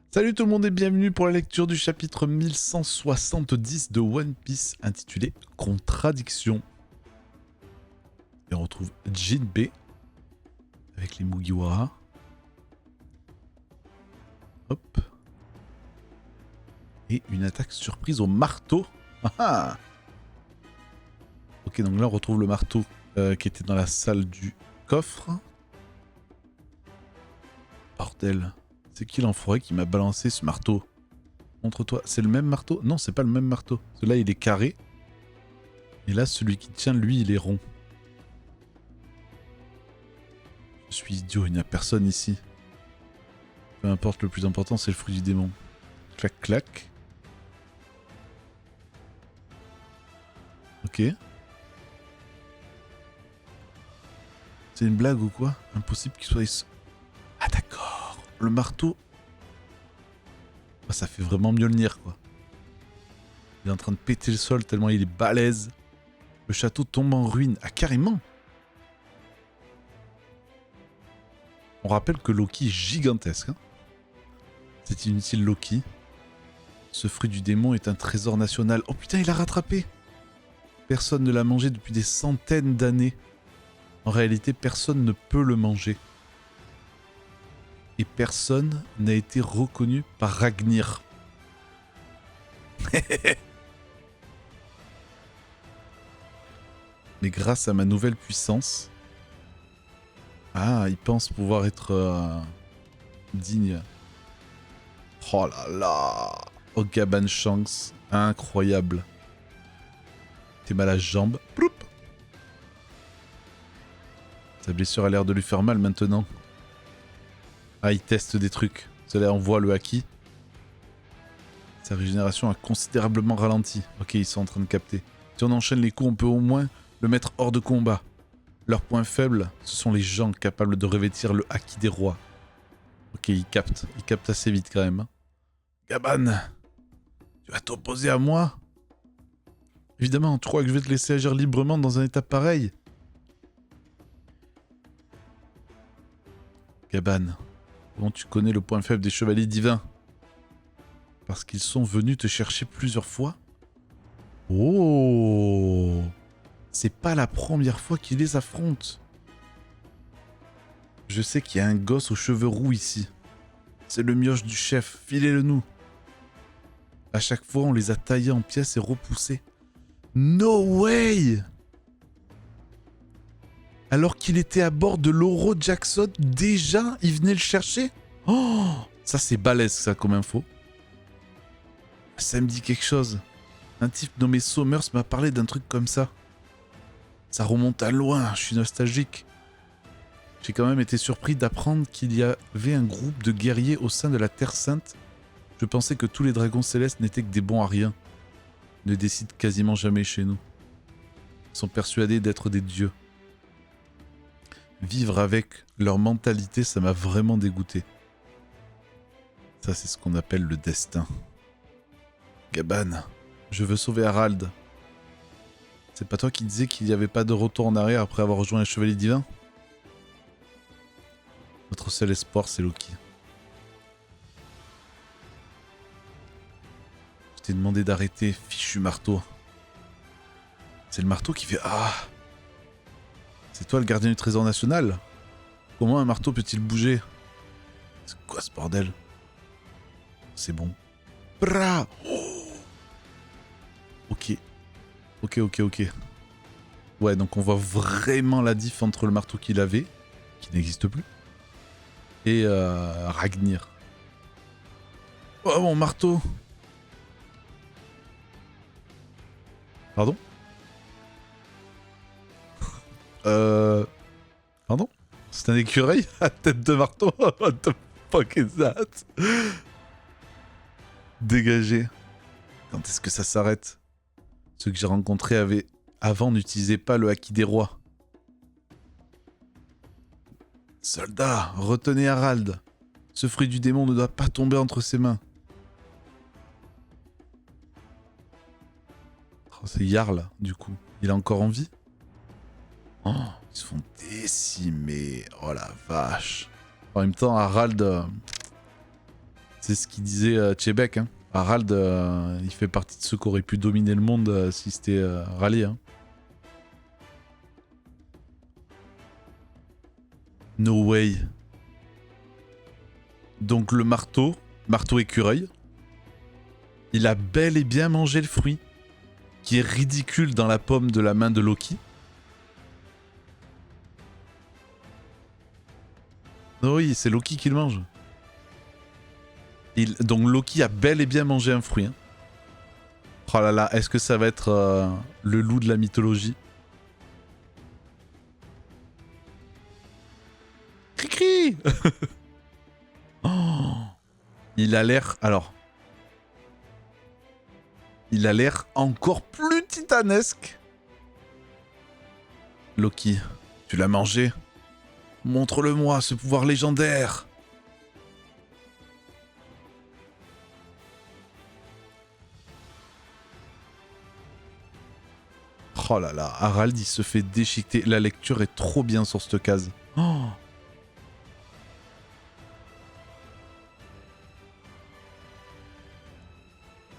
Salut tout le monde et bienvenue pour la lecture du chapitre 1170 de One Piece intitulé Contradiction. Et on retrouve Jinbei avec les Mugiwara. Hop. Et une attaque surprise au marteau. Ah ah. Ok, donc là on retrouve le marteau qui était dans la salle du coffre. Bordel. C'est qui l'enfoiré qui m'a balancé ce marteau? Montre-toi. C'est le même marteau? Non, c'est pas le même marteau. Celui-là, il est carré. Et là, celui qui tient, lui, il est rond. Je suis idiot, il n'y a personne ici. Peu importe, le plus important, c'est le fruit du démon. Clac, clac. Ok. C'est une blague ou quoi? Impossible qu'il soit ici. Ah d'accord. Le marteau... Oh, ça fait vraiment Mjolnir, quoi. Il est en train de péter le sol tellement il est balèze. Le château tombe en ruine. Ah, carrément. On rappelle que Loki est gigantesque. Hein. C'est inutile, Loki. Ce fruit du démon est un trésor national. Oh putain, il a rattrapé. Personne ne l'a mangé depuis des centaines d'années. En réalité, personne ne peut le manger. Et personne n'a été reconnu par Ragnir. Mais grâce à ma nouvelle puissance... Ah, il pense pouvoir être digne. Oh là là. Oh, Gaban Shanks. Incroyable. T'es mal à la jambe. Ploup. Sa blessure a l'air de lui faire mal maintenant. Ah, il teste des trucs. Cela envoie le haki. Sa régénération a considérablement ralenti. Ok, ils sont en train de capter. Si on enchaîne les coups, on peut au moins le mettre hors de combat. Leur point faible, ce sont les gens capables de revêtir le haki des rois. Ok, ils captent. Ils captent assez vite quand même. Gaban, tu vas t'opposer à moi? Évidemment, tu crois que je vais te laisser agir librement dans un état pareil? Gaban, comment tu connais le point faible des chevaliers divins? Parce qu'ils sont venus te chercher plusieurs fois? Oh! C'est pas la première fois qu'ils les affrontent. Je sais qu'il y a un gosse aux cheveux roux ici. C'est le mioche du chef, filez-le nous. À chaque fois, on les a taillés en pièces et repoussés. No way! Alors qu'il était à bord de l'Oro Jackson, déjà, il venait le chercher? Oh! Ça, c'est balèze, ça, comme info. Ça me dit quelque chose. Un type nommé Somers m'a parlé d'un truc comme ça. Ça remonte à loin, je suis nostalgique. J'ai quand même été surpris d'apprendre qu'il y avait un groupe de guerriers au sein de la Terre Sainte. Je pensais que tous les dragons célestes n'étaient que des bons à rien. Ils ne décident quasiment jamais chez nous. Ils sont persuadés d'être des dieux. Vivre avec leur mentalité, ça m'a vraiment dégoûté. Ça, c'est ce qu'on appelle le destin. Gaban, je veux sauver Harald. C'est pas toi qui disais qu'il n'y avait pas de retour en arrière après avoir rejoint les Chevaliers Divins? Notre seul espoir, c'est Loki. Je t'ai demandé d'arrêter, fichu marteau. C'est le marteau qui fait... Ah! C'est toi le gardien du trésor national? Comment un marteau peut-il bouger? C'est quoi ce bordel? C'est bon. Bra! Oh! Ok. Ok. Ouais, donc on voit vraiment la diff entre le marteau qu'il avait, qui n'existe plus, et Ragnir. Oh mon marteau! Pardon? Pardon? C'est un écureuil à tête de marteau? What the fuck is that? Dégagé. Quand est-ce que ça s'arrête? Ceux que j'ai rencontrés avant n'utilisaient pas le haki des rois. Soldats, retenez Harald. Ce fruit du démon ne doit pas tomber entre ses mains. Oh, c'est Jarl, du coup. Il est encore en vie? Oh, ils se font décimer. Oh la vache. En même temps, Harald... C'est ce qu'il disait Tchébek. Hein. Harald, il fait partie de ceux qui auraient pu dominer le monde si c'était rallié. Hein. No way. Donc le marteau écureuil, il a bel et bien mangé le fruit, qui est ridicule dans la paume de la main de Loki. Oui, c'est Loki qui le mange. Donc Loki a bel et bien mangé un fruit. Hein. Oh là là, est-ce que ça va être le loup de la mythologie? Cri-cri. Oh, il a l'air... Alors... Il a l'air encore plus titanesque. Loki, tu l'as mangé? Montre-le-moi, ce pouvoir légendaire. Oh là là, Harald, il se fait déchiqueter. La lecture est trop bien sur cette case. Oh.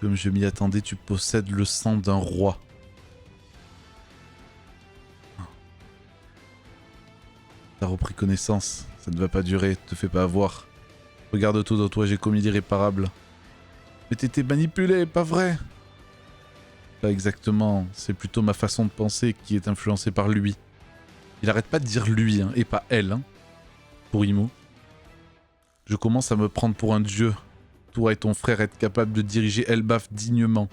Comme je m'y attendais, tu possèdes le sang d'un roi. T'as repris connaissance. Ça ne va pas durer, te fais pas avoir. Regarde tout de toi, j'ai commis l'irréparable. Mais t'étais manipulé, pas vrai? Pas exactement, c'est plutôt ma façon de penser qui est influencée par lui. Il arrête pas de dire lui, hein, et pas elle, hein, pour Imo. Je commence à me prendre pour un dieu. Toi et ton frère êtes capables de diriger Elbaf dignement.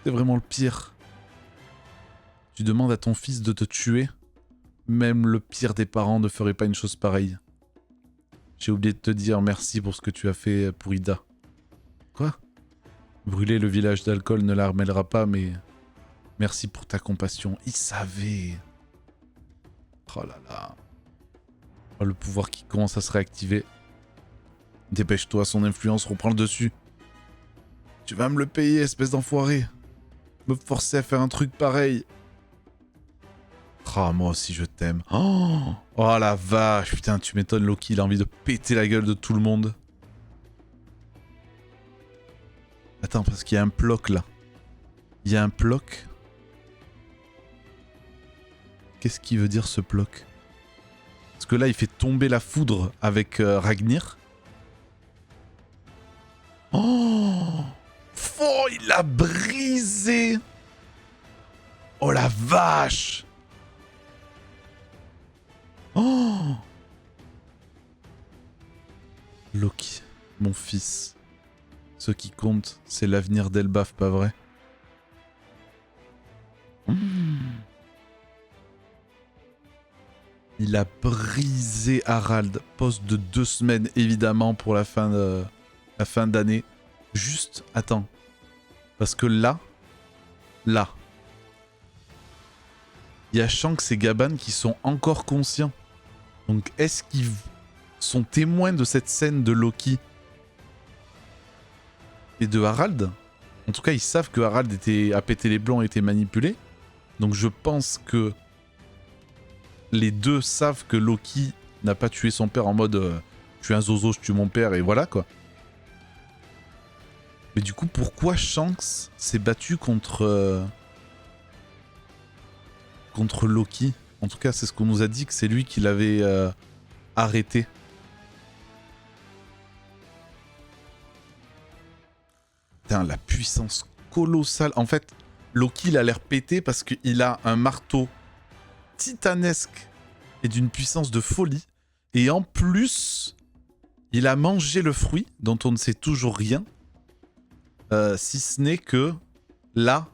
C'est vraiment le pire. Tu demandes à ton fils de te tuer? Même le pire des parents ne ferait pas une chose pareille. J'ai oublié de te dire merci pour ce que tu as fait pour Ida. Quoi? Brûler le village d'alcool ne la remêlera pas, mais... Merci pour ta compassion. Il savait. Oh là là. Oh, le pouvoir qui commence à se réactiver. Dépêche-toi, son influence reprend le dessus. Tu vas me le payer, espèce d'enfoiré. Me forcer à faire un truc pareil. Oh, moi aussi je t'aime. Oh, oh la vache, putain, tu m'étonnes, Loki, il a envie de péter la gueule de tout le monde. Attends, parce qu'il y a un ploc là. Il y a un ploc. Qu'est-ce qu'il veut dire ce ploc? Parce que là, il fait tomber la foudre avec Ragnir. Oh, oh, il l'a brisé. Oh la vache. Oh, Loki, mon fils. Ce qui compte, c'est l'avenir d'Elbaf, pas vrai? Il a brisé Harald. Pause de 2 semaines, évidemment, pour la fin d'année. Juste, attends. Parce que là, il y a Shanks et Gaban qui sont encore conscients. Donc, est-ce qu'ils sont témoins de cette scène de Loki et de Harald? En tout cas, ils savent que Harald a pété les blancs et était manipulé. Donc, je pense que les deux savent que Loki n'a pas tué son père en mode je suis un zozo, je tue mon père et voilà quoi. Mais du coup, pourquoi Shanks s'est battu contre Loki? En tout cas, c'est ce qu'on nous a dit, que c'est lui qui l'avait arrêté. Putain, la puissance colossale. En fait, Loki, il a l'air pété parce qu'il a un marteau titanesque et d'une puissance de folie. Et en plus, il a mangé le fruit, dont on ne sait toujours rien. Si ce n'est que, là,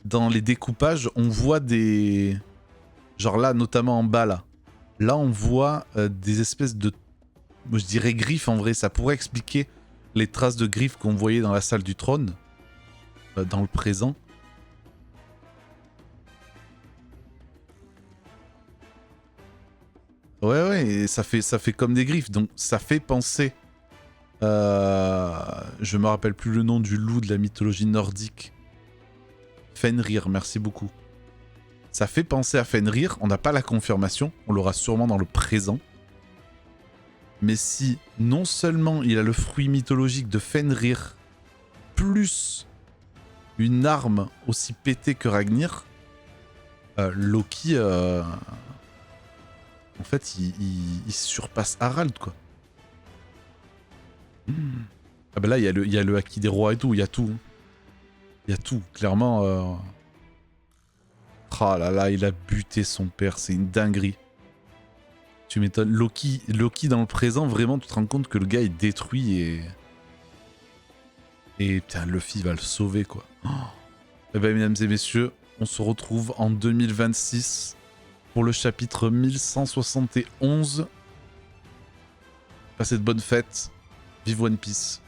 dans les découpages, on voit des... Genre là, notamment en bas, là. Là, on voit des espèces de... Moi, je dirais griffes, en vrai. Ça pourrait expliquer les traces de griffes qu'on voyait dans la salle du trône. Dans le présent. Ouais, et ça fait comme des griffes. Donc, ça fait penser... je me rappelle plus le nom du loup de la mythologie nordique. Fenrir, merci beaucoup. Ça fait penser à Fenrir, on n'a pas la confirmation, on l'aura sûrement dans le présent. Mais si non seulement il a le fruit mythologique de Fenrir, plus une arme aussi pétée que Ragnir, Loki, en fait, il surpasse Harald, quoi. Ah bah là, il y a le Haki des rois et tout, il y a tout. Il y a tout, clairement. Ah là là, il a buté son père, c'est une dinguerie. Tu m'étonnes. Loki dans le présent, vraiment, tu te rends compte que le gars est détruit et... Et putain, Luffy va le sauver, quoi. Oh. Eh ben, mesdames et messieurs, on se retrouve en 2026 pour le chapitre 1171. Passez de bonnes fêtes. Vive One Piece.